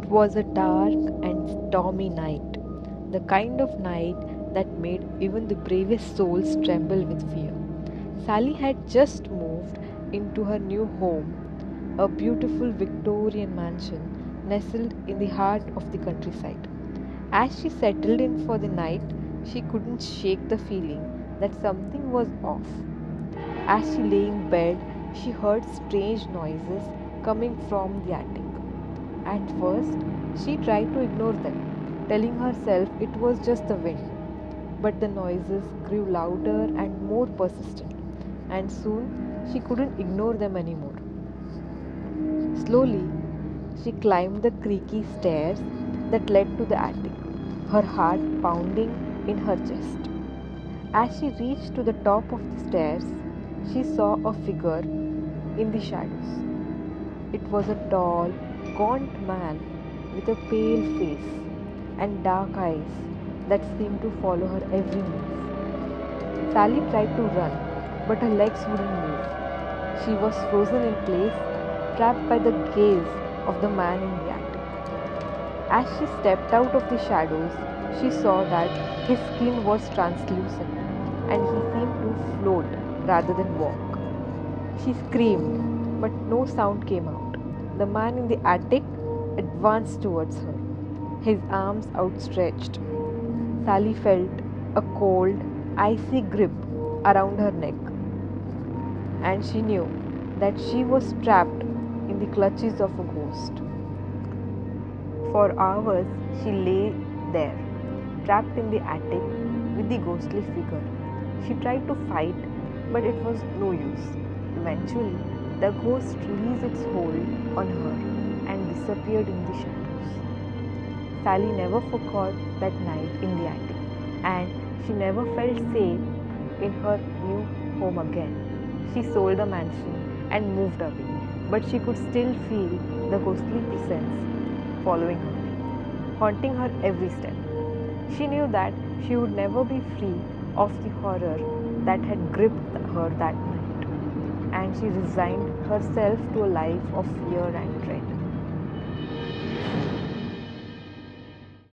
was a dark and stormy night, the kind of night that made even the bravest souls tremble with fear. Sally had just moved into her new home, a beautiful Victorian mansion nestled in the heart of the countryside. As she settled in for the night, she couldn't shake the feeling that something was off. As she lay in bed, she heard strange noises coming from the attic. At first, she tried to ignore them, telling herself it was just the wind. But the noises grew louder and more persistent, and soon she couldn't ignore them anymore. Slowly, she climbed the creaky stairs that led to the attic, her heart pounding in her chest. As she reached to the top of the stairs, she saw a figure in the shadows. It was a tall, gaunt man with a pale face and dark eyes that seemed to follow her every move. Sally tried to run, but her legs wouldn't move. She was frozen in place, trapped by the gaze of the man in the attic. As she stepped out of the shadows, she saw that his skin was translucent and he seemed to float rather than walk. She screamed, but no sound came out. The man in the attic advanced towards her, his arms outstretched. Sally felt a cold, icy grip around her neck, and she knew that she was trapped in the clutches of a ghost. For hours she lay there, trapped in the attic with the ghostly figure. She tried to fight, but it was no use. Eventually, the ghost released its hold on her and disappeared in the shadows. Sally never forgot that night in the attic, and she never felt safe in her new home again. She sold the mansion and moved away, but she could still feel the ghostly presence following her, haunting her every step. She knew that she would never be free of the horror that had gripped her that night, and she resigned herself to a life of fear and dread.